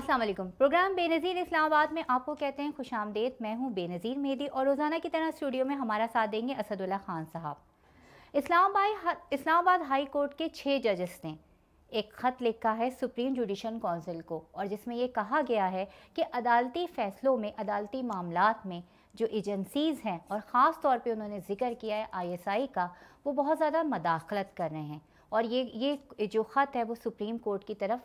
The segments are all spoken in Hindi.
अस्सलाम वालेकुम। प्रोग्राम बेनज़ीर इस्लामाबाद में आपको कहते हैं खुशामदीद। मैं हूँ बेनज़ीर मेहदी और रोज़ाना की तरह स्टूडियो में हमारा साथ देंगे असदुल्ला खान साहब। इस्लामाबाद हाई कोर्ट के 6 जजेस ने एक ख़त लिखा है सुप्रीम जुडिशल काउंसिल को, और जिसमें ये कहा गया है कि अदालती फ़ैसलों में, अदालती मामलात में जो एजेंसीज़ हैं, और ख़ास तौर पे उन्होंने ज़िक्र किया है ISI का, वो बहुत ज़्यादा मदाखलत कर रहे हैं। और ये जो ख़त है वो सुप्रीम कोर्ट की तरफ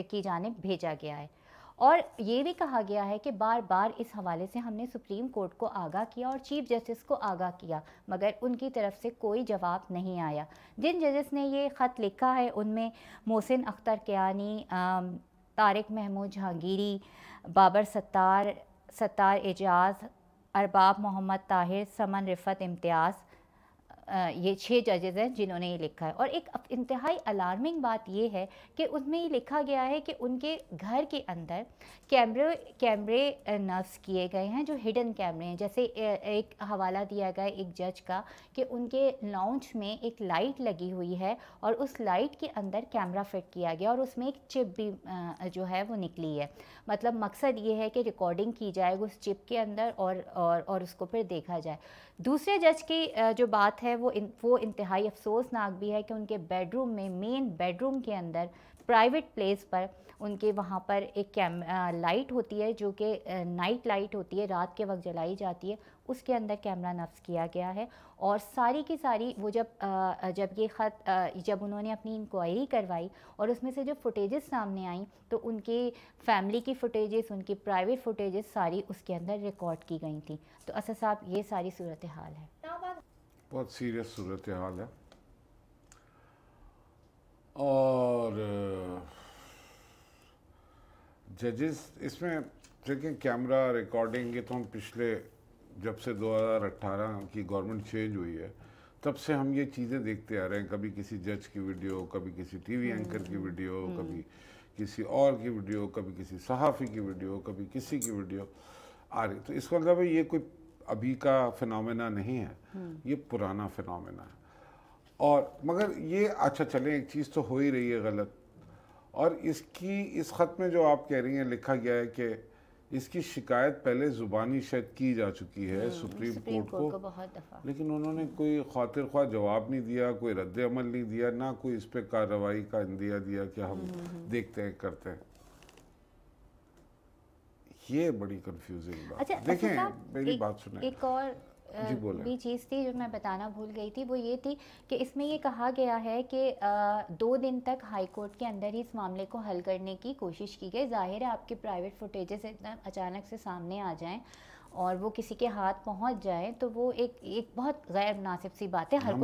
की जानिब भेजा गया है। और ये भी कहा गया है कि बार बार इस हवाले से हमने सुप्रीम कोर्ट को आगाह किया और चीफ जस्टिस को आगाह किया, मगर उनकी तरफ से कोई जवाब नहीं आया। जिन जजेस ने ये ख़त लिखा है उनमें मोहसिन अख्तर कियानी, तारिक महमूद जहांगीरी, बाबर सत्तार एजाज़, अरबाब मोहम्मद ताहिर, समन रिफ़त इम्तियाज़, ये 6 जजेज़ हैं जिन्होंने ये लिखा है। और एक इंतहाई अलार्मिंग बात ये है कि उसमें ये लिखा गया है कि उनके घर के अंदर कैमरे नस्ब किए गए हैं, जो हिडन कैमरे हैं। जैसे एक हवाला दिया गया एक जज का कि उनके लाउंज में एक लाइट लगी हुई है और उस लाइट के अंदर कैमरा फिट किया गया और उसमें एक चिप भी जो है वो निकली है। मतलब मकसद ये है कि रिकॉर्डिंग की जाए उस चिप के अंदर और उसको फिर देखा जाए। दूसरे जज की जो बात है वो इंतहाई अफसोसनाक भी है कि उनके बेडरूम में, मेन बेडरूम के अंदर, प्राइवेट प्लेस पर उनके वहाँ पर एक लाइट होती है जो कि नाइट लाइट होती है, रात के वक्त जलाई जाती है, उसके अंदर कैमरा नफ्स किया गया है। और सारी की सारी वो जब ये ख़त जब उन्होंने अपनी इंक्वायरी करवाई और उसमें से जो फुटेजेस सामने आई तो उनके फैमिली की फुटेजेस, उनकी प्राइवेट फुटेजेस सारी उसके अंदर रिकॉर्ड की गई थी। तो असद साहब ये सारी सूरत हाल है, बहुत सीरियस सूरत हाल है। और जजेस इसमें देखें, कैमरा रिकॉर्डिंग ये तो हम पिछले जब से 2018 की गवर्नमेंट चेंज हुई है तब से हम ये चीज़ें देखते आ रहे हैं। कभी किसी जज की वीडियो, कभी किसी टीवी एंकर की वीडियो, कभी किसी और की वीडियो, कभी किसी सहाफ़ी की वीडियो, कभी किसी की वीडियो आ रही। तो इसका मतलब ये कोई अभी का फिनोमेना नहीं है, ये पुराना फिनोमेना है। और मगर ये अच्छा चलें, एक चीज़ तो हो ही रही है गलत। और इस ख़त में जो आप कह रही हैं लिखा गया है कि इसकी शिकायत पहले ज़ुबानी शायद की जा चुकी है सुप्रीम कोर्ट को बहुत दफ़ा, लेकिन उन्होंने कोई खातिर ख्वाह जवाब नहीं दिया, कोई रद्द अमल नहीं दिया, ना कोई इस पर कार्रवाई का इंदिया दिया कि हम देखते हैं, करते हैं। ये बड़ी कंफ्यूजिंग बात। अच्छा, देखें मेरी बात सुने, एक और भी चीज़ थी जो मैं बताना भूल गई थी, वो ये थी कि इसमें ये कहा गया है कि 2 दिन तक हाई कोर्ट के अंदर ही इस मामले को हल करने की कोशिश की गई। जाहिर है आपके प्राइवेट फुटेजेस इतना अचानक से सामने आ जाएं और वो किसी के हाथ पहुंच जाए तो वो एक बहुत गैर मुनासिब सी बात है। हर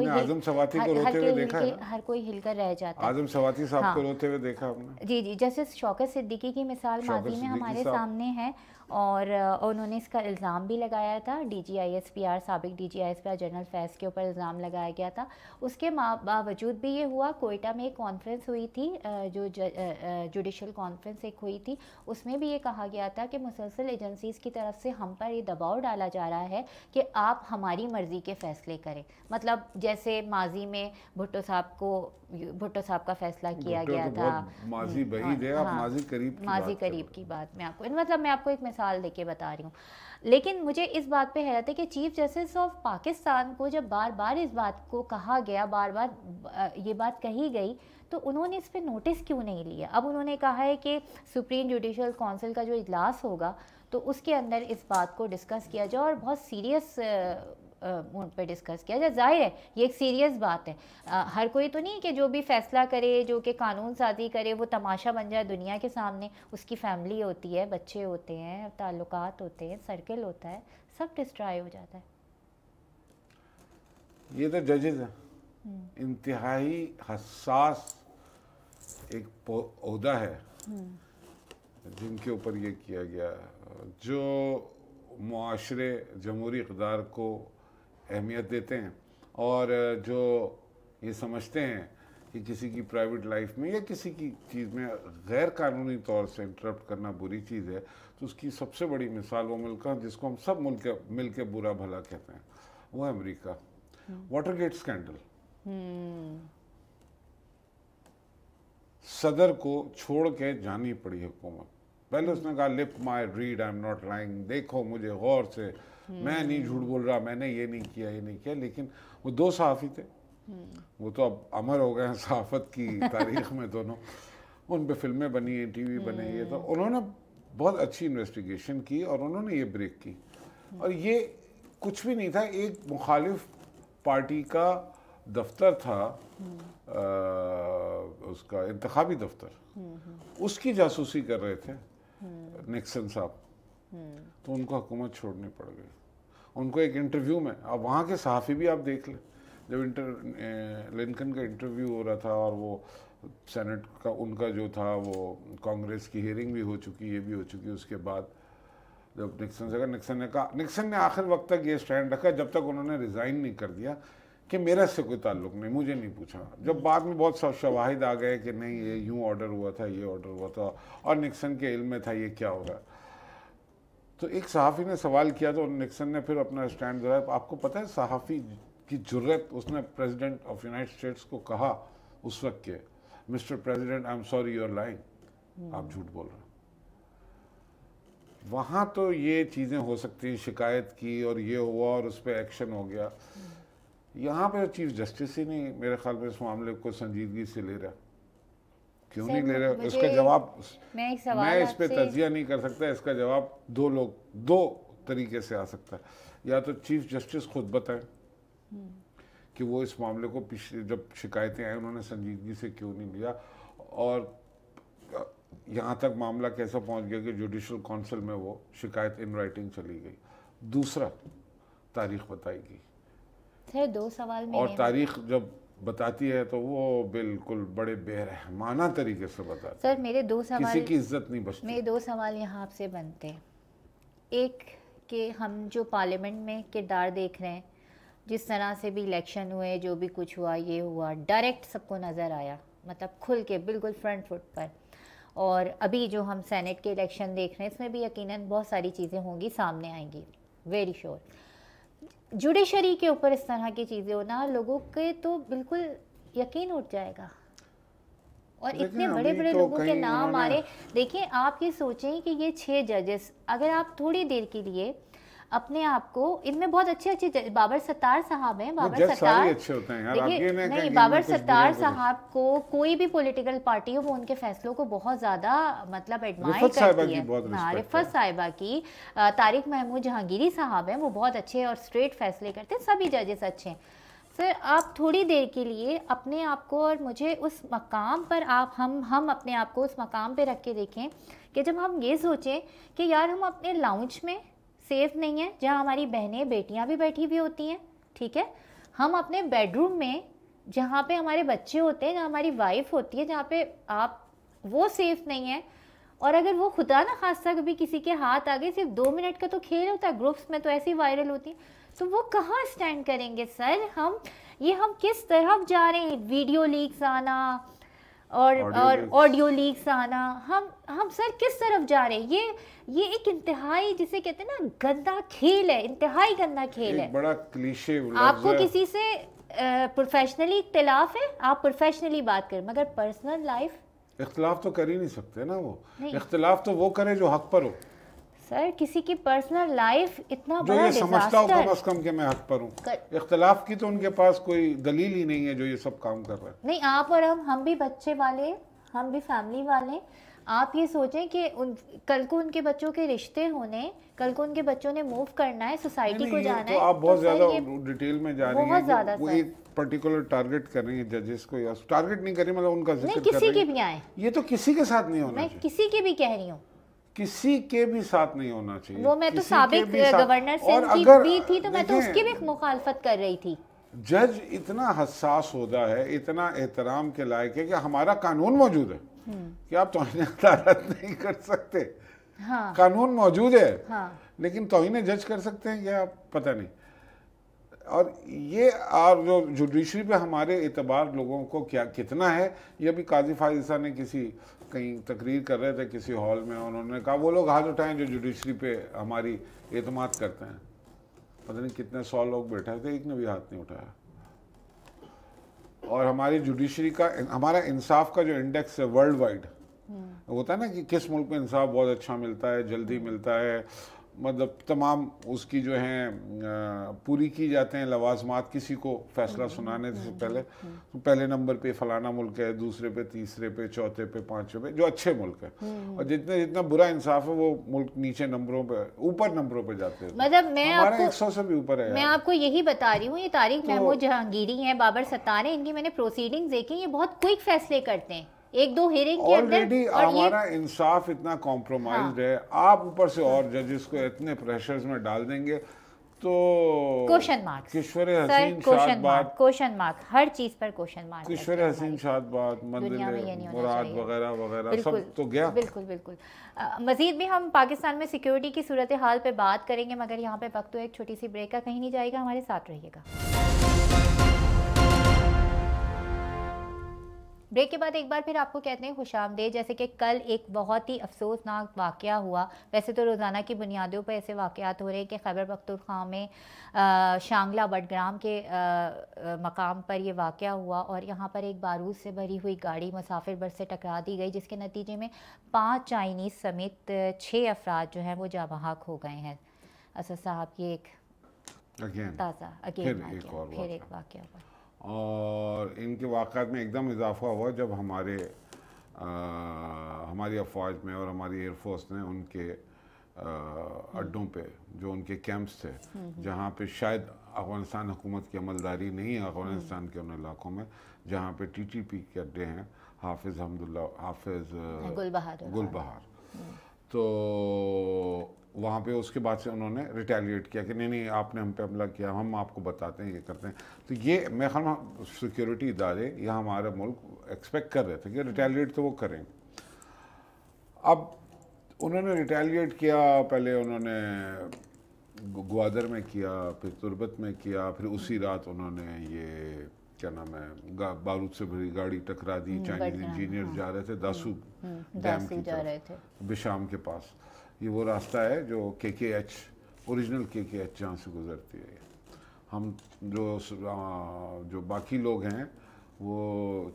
कोई हिलकर रह जाता है। आजम सवाती साहब को रोते हुए देखा हमने। जी, जस्टिस शौकत सिद्दीकी की मिसाल माजी में हमारे सामने है और उन्होंने इसका इल्ज़ाम भी लगाया था। DGISPR, साबिक DGISPR जनरल फैज़ के ऊपर इल्ज़ाम लगाया गया था। उसके बावजूद भी ये हुआ। कोयटा में एक कॉन्फ्रेंस हुई थी, जो जुडिशल कॉन्फ्रेंस एक हुई थी, उसमें भी ये कहा गया था कि मुसलसल एजेंसीज़ की तरफ से हम पर ये दबाव डाला जा रहा है कि आप हमारी मर्ज़ी के फ़ैसले करें। मतलब जैसे माजी में भुट्टो साहब का फ़ैसला किया गया था। माजी बईद है, आप माजी करीब की बात मैं आपको एक मिसाल देके बता रही हूँ। लेकिन मुझे इस बात पे हैरत है कि चीफ जस्टिस ऑफ पाकिस्तान को जब बार बार इस बात को कहा गया, बार बार ये बात कही गई, तो उन्होंने इस पे नोटिस क्यों नहीं लिया। अब उन्होंने कहा है कि सुप्रीम जुडिशल काउंसिल का जो इजलास होगा तो उसके अंदर इस बात को डिस्कस किया जाए और बहुत सीरियस उन पे डिस्कस किया जाए। जाहिर है ये एक सीरियस बात है। हर कोई तो नहीं कि जो भी फैसला करे, जो कि कानून साजी करे, वो तमाशा बन जाए दुनिया के सामने। उसकी फैमिली होती है, बच्चे होते हैं, ताल्लुकात होते हैं, सर्कल होता है, सब डिस्ट्रॉय हो जाता है। ये तो जजेज हैं, इंतहाई हसास एक ओहदा है जिनके ऊपर ये किया गया, जो मुआशरे जमहूरी इक़्तिदार को अहमियत देते हैं और जो ये समझते हैं कि किसी की प्राइवेट लाइफ में या किसी की चीज़ में गैर कानूनी तौर से इंटरप्ट करना बुरी चीज़ है। तो उसकी सबसे बड़ी मिसाल वो मुल्क है जिसको हम सब मिल के बुरा भला कहते हैं, वो है अमेरिका। वाटरगेट स्कैंडल, सदर को छोड़ के जानी पड़ी हुकूमत। पहले उसने कहा lip my read, I am not lying, देखो मुझे गौर से, मैं नहीं झूठ बोल रहा, मैंने ये नहीं किया, ये नहीं किया। लेकिन वो दो सहाफ़ी थे, वो तो अब अमर हो गए हैं सहाफ़त की तारीख में दोनों, उन पे फिल्में बनी हैं, टीवी बने, ये तो उन्होंने बहुत अच्छी इन्वेस्टिगेशन की और उन्होंने ये ब्रेक की। और ये कुछ भी नहीं था, एक मुखालिफ पार्टी का दफ्तर था, उसका इंतखाबी दफ्तर, उसकी जासूसी कर रहे थे निक्सन साहब, तो उनको हुकूमत छोड़नी पड़ गई। उनको एक इंटरव्यू में, अब वहाँ के सहाफ़ी भी आप देख लें, जब लिंकन का इंटरव्यू हो रहा था और वो सेनेट का उनका जो था वो कांग्रेस की हियरिंग भी हो चुकी, ये भी हो चुकी, उसके बाद जब निक्सन से कहा, निक्सन ने आखिर वक्त तक ये स्टैंड रखा जब तक उन्होंने रिज़ाइन नहीं कर दिया कि मेरा इससे कोई ताल्लुक नहीं, मुझे नहीं पूछा। जब बाद में बहुत शवाहिद आ गए कि नहीं ये यूँ ऑर्डर हुआ था, ये ऑर्डर हुआ था और निक्सन के इल्म में था ये क्या हो रहा है, तो एक सहाफ़ी ने सवाल किया तो निक्सन ने फिर अपना स्टैंड दिलाया। आपको पता है सहाफ़ी की जुर्रत, उसने प्रेसिडेंट ऑफ यूनाइटेड स्टेट्स को कहा उस वक्त के, mister president I am sorry you are lying, आप झूठ बोल रहे हैं। वहाँ तो ये चीज़ें हो सकती हैं, शिकायत की और ये हुआ और उस पर एक्शन हो गया। यहाँ पे चीफ जस्टिस ही नहीं मेरे ख्याल में इस मामले को संजीदगी से ले रहा। क्यों नहीं ले रहे, इसका जवाब मैं इस पे तजिया नहीं कर सकता। इसका जवाब दो तरीके से आ सकता है। या तो चीफ जस्टिस खुद बताएं कि वो इस मामले को पिछले जब शिकायतें आई उन्होंने संजीदगी से क्यों नहीं लिया, और यहाँ तक मामला कैसा पहुँच गया कि जुडिशल काउंसिल में वो शिकायत इन राइटिंग चली गई। दूसरा, तारीख बताएगी सर, 2 सवाल में, और तारीख जब बताती है तो वो बिल्कुल बड़े बेरहमाना तरीके से बताती है। सर मेरे 2 सवाल, किसी की इज्जत नहीं बचती। मेरे 2 सवाल यहाँ आपसे बनते हैं। एक कि हम जो पार्लियामेंट में किरदार देख रहे हैं, जिस तरह से भी इलेक्शन हुए, जो भी कुछ हुआ, ये हुआ, डायरेक्ट सबको नज़र आया, मतलब खुल के बिल्कुल फ्रंट फुट पर। और अभी जो हम सेनेट के इलेक्शन देख रहे हैं, इसमें भी यकीनन बहुत सारी चीज़ें होंगी, सामने आएंगी, वेरी श्योर। जुडिशरी के ऊपर इस तरह की चीज़ें होना, लोगों के तो बिल्कुल यकीन उठ जाएगा। और इतने बड़े बड़े तो लोगों के नाम आ रहे। देखिए, आप ये सोचें कि ये 6 जजेस, अगर आप थोड़ी देर के लिए अपने आप को, इनमें बहुत अच्छे बाबर सत्तार साहब हैं, बाबर सत्तार अच्छे होते हैं यार, देखिए नहीं, बाबर सत्तार साहब को कोई भी पॉलिटिकल पार्टी हो, वो उनके फैसलों को बहुत ज़्यादा मतलब एडमायर करती है। हाँ, रिफत साहिबा की, तारिक महमूद जहांगीरी साहब हैं, वो बहुत अच्छे और स्ट्रेट फैसले करते हैं, सभी जजेस अच्छे हैं। सर आप थोड़ी देर के लिए अपने आप को और मुझे उस मकाम पर, आप हम अपने आप को उस मकाम पे रख के देखें कि जब हम ये सोचें कि यार हम अपने लाउंज में सेफ नहीं है, जहाँ हमारी बहनें बेटियाँ भी बैठी हुई होती हैं, ठीक है, हम अपने बेडरूम में जहाँ पे हमारे बच्चे होते हैं, जहाँ हमारी वाइफ होती है, जहाँ पे आप, वो सेफ नहीं है। और अगर वो खुदा ना खास्ता कभी किसी के हाथ आ गए, सिर्फ 2 मिनट का तो खेल होता है, ग्रुप्स में तो ऐसे ही वायरल होती है, तो वो कहाँ स्टैंड करेंगे सर? हम किस तरफ जा रहे हैं? वीडियो लीक्स आना और ऑडियो लीक्स आना, हम सर किस तरफ जा रहे हैं? ये एक इंतहाई, जिसे कहते हैं ना, गंदा खेल है, इंतहाई गंदा खेल है। बड़ा क्लीशे। आपको किसी से प्रोफेशनली इख्तिलाफ है, आप प्रोफेशनली बात करें, मगर पर्सनल लाइफ इख्तिलाफ तो कर ही नहीं सकते ना। वो इख्तिलाफ तो वो करे जो हक पर हो। सर किसी की पर्सनल लाइफ इतना जो बड़ा ये समझता हो कम से कम कि मैं हक पर हूँ, इख्तिलाफ की तो उनके पास कोई दलील ही नहीं है जो ये सब काम कर रहा है। नहीं, आप और हम भी बच्चे वाले, हम भी फैमिली वाले। आप ये सोचें कि कल को उनके बच्चों के रिश्ते होने, कल को उनके बच्चों ने मूव करना है, सोसाइटी को जाना है, आप बहुत ज्यादा डिटेल में जा रही हैं। वो एक पर्टिकुलर टारगेट कर रही है जजेस को, या टारगेट नहीं कर रही, मतलब उनका जिक्र कर रही है। किसी के भी आए, ये तो किसी के साथ नहीं होना चाहिए। मैं किसी के भी कह रही हूँ, किसी के भी साथ नहीं होना चाहिए। वो मैं तो साबिक गवर्नर सिंह की भी थी, तो मैं तो उसकी भी मुखालफत कर रही थी। जज इतना हसास होता है, इतना एहतराम के लायक है कि हमारा कानून मौजूद है कि आप तौहीन अदालत नहीं कर सकते। हाँ, कानून मौजूद है। हाँ, लेकिन तौहीन जज कर सकते हैं क्या, पता नहीं। और ये और जो जुडिशरी पे हमारे एतबार लोगों को क्या कितना है, ये भी काजी फाइजा ने कहीं तकरीर कर रहे थे किसी हॉल में, उन्होंने कहा वो लोग हाथ उठाएं जो जुडिशरी पे हमारी एतमाद करते हैं। पता नहीं कितने 100 लोग बैठे थे, एक ने भी हाथ नहीं उठाया। और हमारी जुडिशरी का, हमारा इंसाफ का जो इंडेक्स है वर्ल्ड वाइड, होता है ना कि किस मुल्क में इंसाफ बहुत अच्छा मिलता है, जल्दी मिलता है, मतलब तमाम उसकी जो है पूरी की जाते हैं लवाजमात किसी को फैसला सुनाने से पहले, तो पहले नंबर पे फलाना मुल्क है, दूसरे पे, तीसरे पे, चौथे पे, पांचवें पे, जो अच्छे मुल्क है। और जितना बुरा इंसाफ है वो मुल्क नीचे नंबरों पे, ऊपर नंबरों पे जाते हैं। मतलब मैं हमारा आपको 100 से भी ऊपर है। मैं आपको यही बता रही हूँ, ये तारिक महमूद जहांगीरी हैं, बाबर सत्तार हैं, इनकी मैंने प्रोसीडिंग्स देखी, ये बहुत क्विक फैसले करते हैं एक दो हियरिंग के अंदर। ऑलरेडी हमारा इंसाफ इतना कॉम्प्रोमाइज्ड है, आप ऊपर से और जजेस को इतने प्रेशर्स में डाल देंगे तो क्वेश्चन मार्क्स, किश्वर हसीन शादबाद, क्वेश्चन मार्क, हर चीज पर क्वेश्चन मार्क, किश्वर हसीन शादबाद, मंजिल मुराद वगैरह वगैरह सब तो गया। बिल्कुल बिल्कुल। मजीद भी हम पाकिस्तान में सिक्योरिटी की सूरत हाल पे बात करेंगे, मगर यहाँ पे वक्त तो एक छोटी सी ब्रेक का, कहीं नहीं जाएगा, हमारे साथ रहिएगा। ब्रेक के बाद एक बार फिर आपको कहते हैं खुशामदीद। जैसे कि कल एक बहुत ही अफसोसनाक वाक़या हुआ, वैसे तो रोज़ाना की बुनियादों पर ऐसे वाक़यात हो रहे हैं कि खैबर पख्तूनख्वा में शांगला बडग्राम के मकाम पर ये वाक़या हुआ और यहाँ पर एक बारूद से भरी हुई गाड़ी मुसाफिर बस से टकरा दी गई, जिसके नतीजे में 5 चाइनीज़ समेत 6 अफराद जो हैं वो जाँ बहक हो गए हैं। असद साहब, ये एक ताज़ा फिर एक वाक़या हुआ और इनके वाक़ात में एकदम इजाफा हुआ जब हमारी अफवाज में और हमारी एयरफोर्स ने उनके अड्डों पे जो उनके कैंप्स थे, जहाँ पे शायद अफ़गानिस्तान हुकूमत की अमलदारी नहीं है अफ़गानिस्तान के उन इलाकों में जहाँ पे TTP के अड्डे हैं, हाफिज़ गुलबहार, तो वहाँ पे उसके बाद से उन्होंने रिटेलिएट किया कि नहीं आपने हम पे हमला किया, हम आपको बताते हैं, ये करते हैं। तो ये मैं ख्याल सिक्योरिटी इदारे या हमारा मुल्क एक्सपेक्ट कर रहे थे कि रिटेलिएट तो वो करें। अब उन्होंने रिटेलिएट किया, पहले उन्होंने ग्वादर में किया, फिर तुर्बत में किया, फिर उसी रात उन्होंने ये क्या नाम है बारूद से भरी गाड़ी टकरा दी। चाइनीज इंजीनियर जा रहे थे दासू डैम की तरफ, बिशाम के पास। ये वो रास्ता है जो KKH ओरिजिनल KKH जहाँ से गुजरती है। हम जो बाकी लोग हैं वो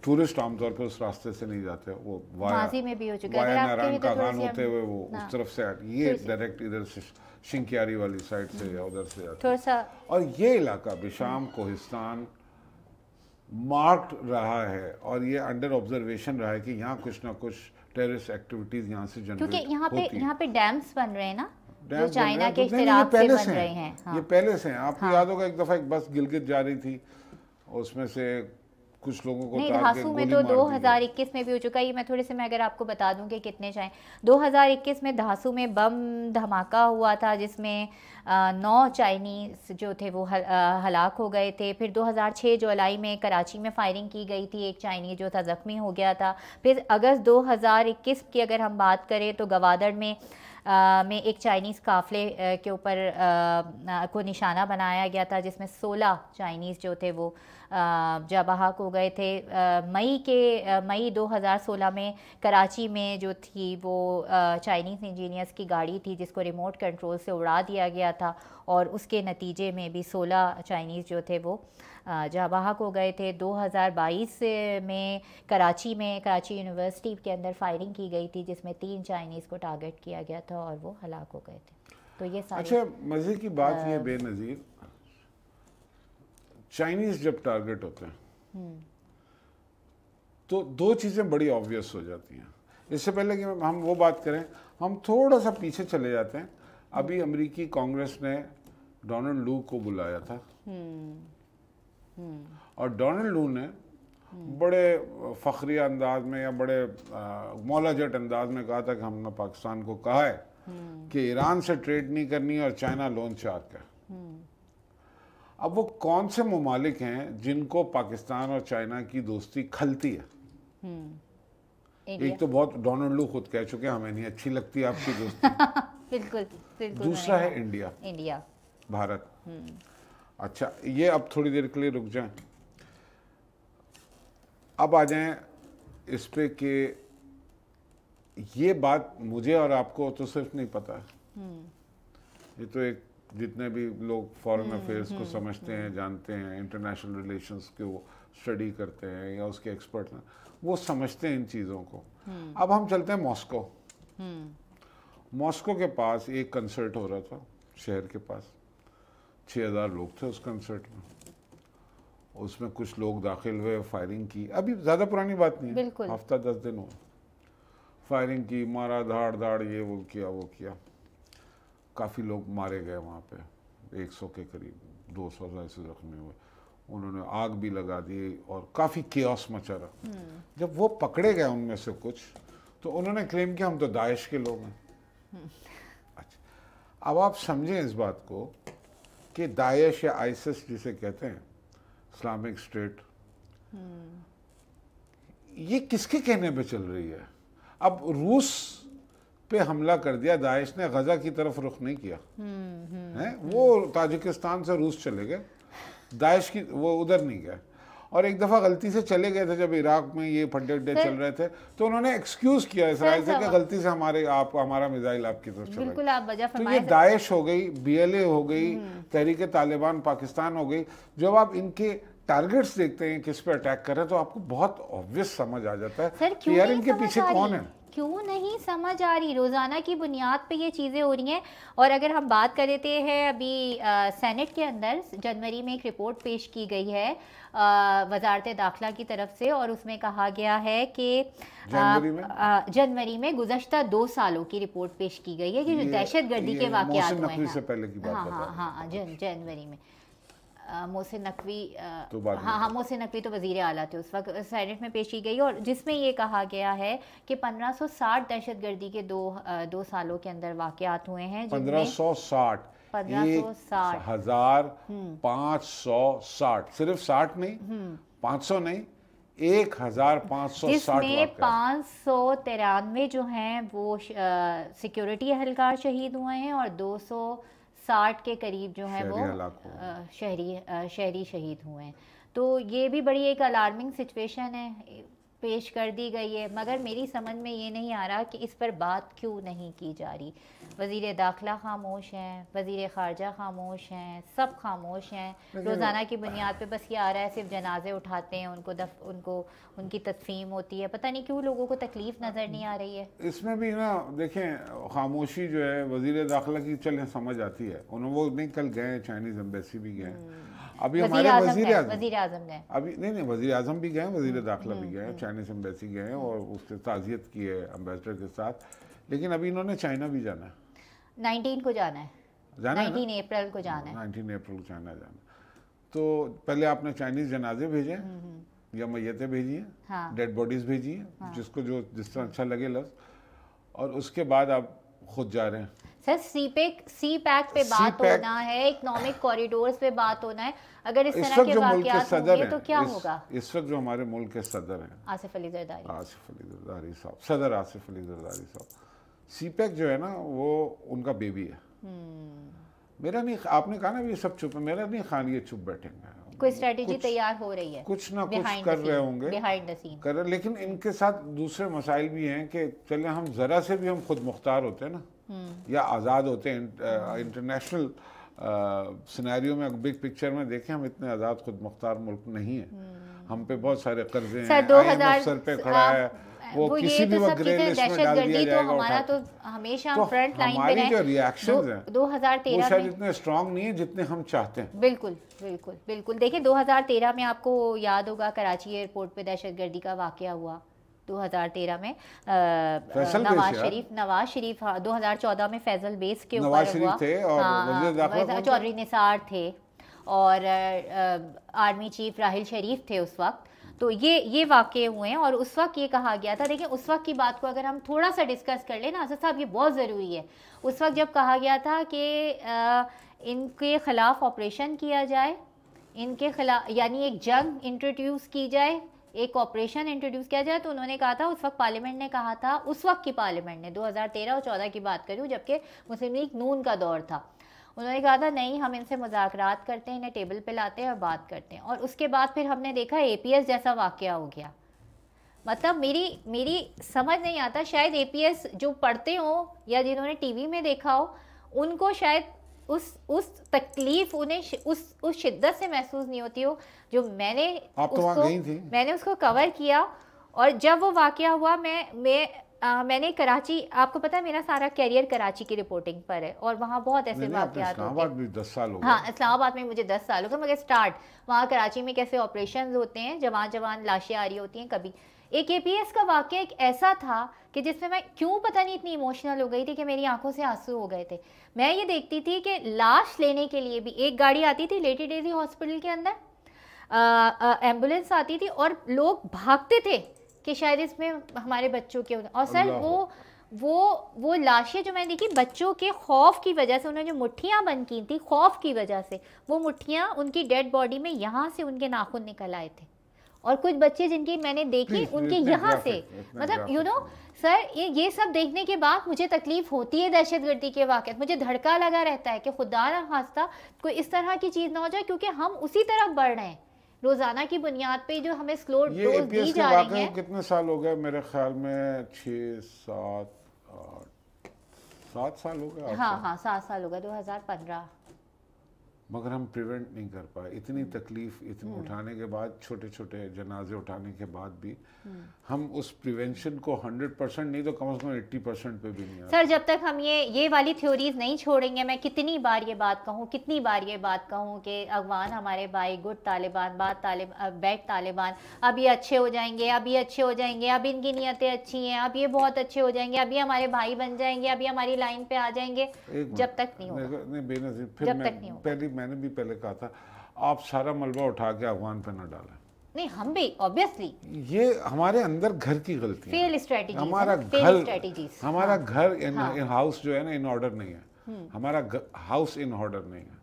टूरिस्ट आमतौर पर उस रास्ते से नहीं जाते, वो माजी में भी हो चुका है, नारायण कागान होते हुए वो उस तरफ से ये डायरेक्ट इधर से शिंकियारी वाली साइड से या उधर से जाते हैं। और ये इलाका बिशाम कोहिस्तान मार्क्ड रहा है और ये अंडर ऑब्जर्वेशन रहा है कि यहाँ कुछ ना कुछ टेररिस्ट एक्टिविटीज यहाँ से जनरेट होती है, क्योंकि यहाँ पे डैम्स बन रहे हैं ना, जो चाइना के इश्तिराक से बन रहे हैं। हाँ। ये पहले से हैं। आपको याद होगा एक दफ़ा एक बस गिलगित जा रही थी, उसमें से कुछ लोगों को धासू में तो 2021 में भी हो चुका है। मैं थोड़े से मैं अगर आपको बता दूं कि कितने चाहें, 2021 में धासू में बम धमाका हुआ था जिसमें 9 चाइनीज़ जो थे वो हलाक हो गए थे। फिर 2006 जुलाई में कराची में फायरिंग की गई थी, एक चाइनीज़ जो था ज़ख्मी हो गया था। फिर अगस्त 2021 की अगर हम बात करें तो गवादड़ में एक चाइनीज़ काफ़िले के ऊपर को निशाना बनाया गया था, जिसमें 16 चाइनीज़ जो थे वो जाँ बहक हो गए थे। मई 2016 में कराची में जो थी वो चाइनीज़ इंजीनियर्स की गाड़ी थी जिसको रिमोट कंट्रोल से उड़ा दिया गया था और उसके नतीजे में भी 16 चाइनीज़ जो थे वो जाँ बहक हो गए थे। 2022 में कराची यूनिवर्सिटी के अंदर फायरिंग की गई थी जिसमें 3 चाइनीज़ को टारगेट किया गया था और वो हलाक हो गए थे। तो ये सारे अच्छा मज़े की बात ये बेनज़ीर, चाइनीज़ जब टारगेट होते हैं तो 2 चीज़ें बड़ी ऑब्वियस हो जाती हैं। इससे पहले कि हम वो बात करें, हम थोड़ा सा पीछे चले जाते हैं। अभी अमेरिकी कांग्रेस ने डोनाल्ड लू को बुलाया था और डोनाल्ड लू ने बड़े फ़ख्रिया अंदाज में या बड़े मौलाजट अंदाज में कहा था कि हमने पाकिस्तान को कहा है कि ईरान से ट्रेड नहीं करनी और चाइना लोन शार्क है। अब वो कौन से ममालिक हैं जिनको पाकिस्तान और चाइना की दोस्ती खलती है? एक तो बहुत डोनाल्ड लू खुद कह चुके हैं हमें नहीं अच्छी लगती आपकी दोस्ती। बिल्कुल। दूसरा है इंडिया भारत। अच्छा ये अब थोड़ी देर के लिए रुक जाएं, अब आ जाएं इस पे कि ये बात मुझे और आपको तो सिर्फ नहीं पता है, ये तो एक जितने भी लोग फॉरेन अफेयर्स को समझते हैं, जानते हैं, इंटरनेशनल रिलेशंस को स्टडी करते हैं या उसके एक्सपर्ट हैं, वो समझते हैं इन चीज़ों को। अब हम चलते हैं मॉस्को। मॉस्को के पास एक कंसर्ट हो रहा था, शहर के पास 6000 लोग थे उस कंसर्ट में। उसमें कुछ लोग दाखिल हुए, फायरिंग की। अभी ज़्यादा पुरानी बात नहीं है, हफ्ता 10 दिन हो, फायरिंग की, मारा, धाड़ धाड़, ये वो किया वो किया। काफ़ी लोग मारे गए वहाँ पे, 100 के करीब, 200 ऐसे जख्मी हुए। उन्होंने आग भी लगा दी और काफ़ी केओस मचा रहा। जब वो पकड़े गए उनमें से कुछ, तो उन्होंने क्लेम किया हम तो दाइश के लोग हैं। अच्छा, अब आप समझें इस बात को कि दाइश या आइसिस जिसे कहते हैं, इस्लामिक स्टेट, ये किसके कहने पे चल रही है? अब रूस पे हमला कर दिया दाइश ने, गजा की तरफ रुख नहीं किया है, वो ताजिकिस्तान से रूस चले गए, दाइश की वो उधर नहीं गए। और एक दफ़ा गलती से चले गए थे जब इराक में ये फटे चल रहे थे, तो उन्होंने एक्सक्यूज़ किया इसराइल से कि गलती से हमारा मिसाइल आपकी तरफ चला गया। तो ये दाइश हो गई, BLA हो गई, तहरीक तालिबान पाकिस्तान हो गई। जब आप इनके टारगेट्स देखते हैं किस पे अटैक कर रहे हैं, तो आपको बहुत ऑब्वियस समझ आ जाता है कि यार इनके पीछे कौन है। क्यों नहीं समझ आ रही? रोज़ाना की बुनियाद पे ये चीज़ें हो रही हैं। और अगर हम बात कर लेते हैं, अभी सेनेट के अंदर जनवरी में एक रिपोर्ट पेश की गई है वजारत दाखिला की तरफ से, और उसमें कहा गया है कि जनवरी में गुज़श्ता 2 सालों की रिपोर्ट पेश की गई है कि जो दहशतगर्दी के वाक़यात हुए हैं। हाँ, जनवरी में मोहसिन नकवी, मोहसिन नकवी तो वज़ीर आला थे उस वक्त, सेनेट में पेश की गई, और जिसमें ये कहा गया है कि 1560 दहशतगर्दी के दो सालों के अंदर वाक़यात हुए हैं। 1560 1560, सिर्फ 60 नहीं, 500 नहीं, 1560, जिसमें 593 जो हैं वो सिक्योरिटी एहलकार शहीद हुए हैं और 260 के करीब जो है वो शहरी शहीद हुए हैं। तो ये भी बड़ी एक अलार्मिंग सिचुएशन है, पेश कर दी गई है, मगर मेरी समझ में ये नहीं आ रहा कि इस पर बात क्यों नहीं की जा रही। वज़ीर दाखिला खामोश हैं, वज़ीर ख़ारजा खामोश हैं, सब खामोश हैं। रोज़ाना की बुनियाद पे बस ये आ रहा है, सिर्फ जनाजे उठाते हैं, उनको उनकी तस्लीम होती है। पता नहीं क्यों लोगों को तकलीफ़ नज़र नहीं आ रही है। इसमें भी ना देखें, खामोशी जो है वज़ीर दाखिला की चलें समझ आती है। उन्होंने वो नहीं, कल गए चाइनीज़ एम्बेसी भी गए, अभी हमारे वज़ीर आज़म ने अभी नहीं वज़ीर आज़म भी गए, वज़ीर दाखिला भी गए, चाइनीज़ एम्बेसी गए और उसके ताज़ियत की है एम्बेसडर के साथ। लेकिन अभी इन्होंने चाइना भी जाना है, 19 को जाना है, 19 अप्रैल को जाना है, 19 अप्रैल को जाना। तो पहले आपने चाइनीज़ जनाजे भेजे या मैयतें भेजी हैं, हाँ, डेड बॉडीज़ भेजी हैं, हाँ, जिसको जो जिस तरह अच्छा लगे लफ्ज़, और उसके बाद आप खुद जा रहे हैं। सर सी पैक पे बात होना है, इकोनॉमिक कॉरिडोर्स पे बात होना है। अगर इस तरह के वाक़यात होंगे तो क्या होगा? इस वक्त जो हमारे मुल्क के सदर हैं आसिफ अली जरदारी साहब, सदर आसिफ अली जरदारी साहब, सी पैक जो है ना वो उनका बेबी है। मेरा नहीं, आपने कहा ना ये सब चुप है, मेरा नहीं ख्याल ये चुप बैठेंगे। कोई स्ट्रेटेजी तैयार हो रही है, कुछ ना कुछ कर रहे होंगे बिहाइंड द सीन कर रहे, लेकिन इनके साथ दूसरे मसाइल भी हैं कि चले हम ज़रा से भी हम खुद मुख्तार होते हैं ना, या आज़ाद होते हैं इंटरनेशनल सिनेरियो में, बिग पिक्चर में देखें, हम इतने आज़ाद खुद मुख्तार मुल्क नहीं है। हम पे बहुत सारे कर्जे हैं, IMF सर पे खड़ा है, वो किसी भी वक्त ग्रे लिस्ट में डाल दिया जाएगा। हमारा तो हमेशा हम फ्रंट लाइन पे रहे। जो रिएक्शंस हैं 2013 वो शायद इतने स्ट्रांग नहीं है जितने हम चाहते हैं। बिल्कुल बिल्कुल बिल्कुल। देखिए 2013 में आपको याद होगा कराची एयरपोर्ट पे दहशतगर्दी का वाकया हुआ 2013 में, नवाज शरीफ 2014 में फैजल बेस के ऊपर हुआ, चौधरी निसार थे और आर्मी चीफ राहिल शरीफ थे उस वक्त। तो ये वाक़े हुए हैं और उस वक्त ये कहा गया था, देखिए उस वक्त की बात को अगर हम थोड़ा सा डिस्कस कर लें ना असद साहब, ये बहुत ज़रूरी है। उस वक्त जब कहा गया था कि इनके ख़िलाफ़ ऑपरेशन किया जाए, इनके खिलाफ यानी एक जंग इंट्रोड्यूस की जाए, एक ऑपरेशन इंट्रोड्यूस किया जाए, तो उन्होंने कहा था, उस वक्त पार्लियामेंट ने कहा था, उस वक्त की पार्लियामेंट ने 2013 और 14 की बात करूँ जबकि मुस्लिम लीग नून का दौर था, उन्होंने कहा था नहीं हम इनसे मुज़ाकरात करते हैं, इन्हें टेबल पे लाते हैं और बात करते हैं। और उसके बाद फिर हमने देखा APS जैसा वाक़या हो गया। मतलब मेरी समझ नहीं आता, शायद APS जो पढ़ते हो या जिन्होंने TV में देखा हो उनको शायद उस तकलीफ उन्हें उस शिद्दत से महसूस नहीं होती हो जो मैंने आप तो वहाँ गई थी। मैंने उसको कवर किया। और जब वो वाकया हुआ मैंने कराची, आपको पता है मेरा सारा कैरियर कराची की रिपोर्टिंग पर है और वहाँ बहुत ऐसे वाकयात होते हैं। इस्लामाबाद भी 10 साल हो गए। हाँ, इस्लामाबाद में मुझे 10 साल हो गए, मगर स्टार्ट वहाँ कराची में कैसे ऑपरेशन होते हैं, जवान लाशें आ रही होती हैं। कभी एक APS का वाकया एक ऐसा था कि जिसमें मैं क्यों पता नहीं इतनी इमोशनल हो गई थी कि मेरी आंखों से आंसू हो गए थे। मैं ये देखती थी कि लाश लेने के लिए भी एक गाड़ी आती थी लेडी डेजी हॉस्पिटल के अंदर, एम्बुलेंस आती थी और लोग भागते थे कि शायद इसमें हमारे बच्चों के, और सर वो लाशें जो मैंने देखी बच्चों के खौफ की वजह से, उन्होंने जो मुट्ठियाँ बंद की थी खौफ की वजह से, वो मुट्ठियाँ उनकी डेड बॉडी में यहाँ से उनके नाखून निकल आए थे। और कुछ बच्चे जिनकी मैंने देखे उनके यहाँ से, मतलब यू नो सर, ये सब देखने के बाद मुझे तकलीफ होती है दहशतगर्दी के वाक़यात, मुझे धड़का लगा रहता है कि खुदा ना खास्ता कोई इस तरह की चीज़ ना हो जाए, क्योंकि हम उसी तरफ बढ़ रहे हैं रोज़ाना की बुनियाद पे जो हमें स्लो डोज दी जा रही है। कितने साल हो गए? मेरे ख्याल में 6, 7, 7 साल हो गए। हाँ 7 साल हो गए, 2015। मगर हम प्रिवेंट नहीं कर पाए। इतनी तकलीफ इतनी उठाने के बाद, छोटे छोटे जनाजे उठाने के बाद भी हम उस प्रिवेंशन को 100% नहीं तो कम से कम 80% पे भी नहीं आए। सर जब तक हम ये वाली थ्योरीज नहीं छोड़ेंगे, मैं कितनी बार ये बात कहूँ कि अफगान हमारे भाई, गुड तालिबान, बैड तालिबान, अब ये अच्छे हो जाएंगे, अब इनकी नीयतें अच्छी हैं, अब ये बहुत अच्छे हो जाएंगे, अभी हमारे भाई बन जाएंगे, अभी हमारी लाइन पे आ जाएंगे, जब तक नहीं होगा, जब तक नहीं होगा। मैंने भी पहले कहा था, आप सारा मलबा उठा के अफगान पे न डालें। नहीं, हम भी ऑब्वियसली, ये हमारे अंदर घर की गलती है, फेल स्ट्रेटजी, हमारा घर इन हाउस जो है ना इन ऑर्डर नहीं है, हमारा हाउस इन ऑर्डर नहीं है,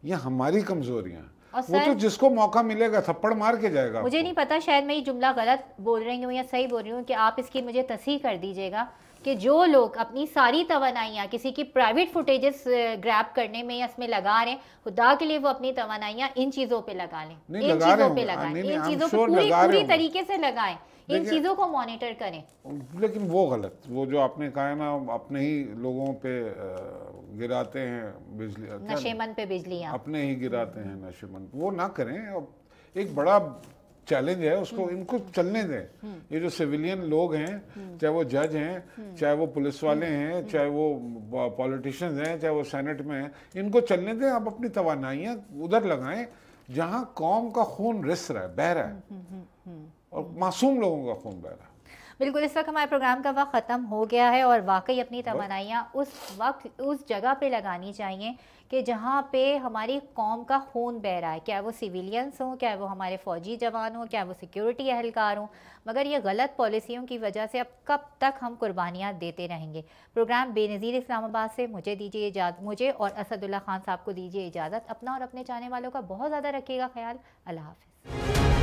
ये हमारी कमजोरियां हैं। वो तो जिसको मौका मिलेगा थप्पड़ मार के जाएगा। मुझे नहीं पता, शायद मैं ये जुमला गलत बोल रही हूँ या सही बोल रही हूँ, कि आप इसकी मुझे तस्हीह कर दीजिएगा कि जो लोग अपनी सारी तवानाइयाँ किसी की प्राइवेट फुटेजेस ग्रैब करने में या इसमें लगा रहे हैं, खुदा के लिए वो अपनी तवानाइयाँ इन चीज़ों पे लगा लें, इन चीज़ों पे लगाएं, इन चीज़ों को पूरी तरीके से लगाएं, इन चीज़ों को मॉनिटर करें। लेकिन वो गलत, वो जो आपने कहा है ना, अपने ही लोगों पे गिराते हैं बिजली, नशेमंद पे बिजलियाँ अपने ही गिराते हैं नशेमंद, वो ना करें। एक बड़ा चैलेंज है उसको, इनको चलने दें। ये जो सिविलियन लोग हैं, चाहे वो जज हैं, चाहे वो पुलिस वाले हैं, चाहे वो पॉलिटिशियंस हैं, चाहे वो सेनेट में हैं, इनको चलने दें। आप अपनी तवानाइयाँ उधर लगाएं जहां कौम का खून रिस रहा है, बह रहा है, और मासूम लोगों का खून बह रहा है। बिल्कुल, इस वक्त हमारे प्रोग्राम का वक्त ख़त्म हो गया है और वाकई अपनी तमन्नाइयाँ उस जगह पे लगानी चाहिए कि जहाँ पे हमारी कौम का खून बह रहा है, क्या वो सिविलियंस हों, क्या वो हमारे फ़ौजी जवान हों, क्या वो सिक्योरिटी अहलकार हों। मगर ये गलत पॉलिसियों की वजह से अब कब तक हम कुर्बानियाँ देते रहेंगे। प्रोग्राम बेनज़ीर इस्लामाबाद से मुझे दीजिए इजाज़त, मुझे और असदुल्ला खान साहब को दीजिए इजाज़त। अपना और अपने चाहने वालों का बहुत ज़्यादा रखिएगा ख्याल। अल्लाह हाफ़िज़।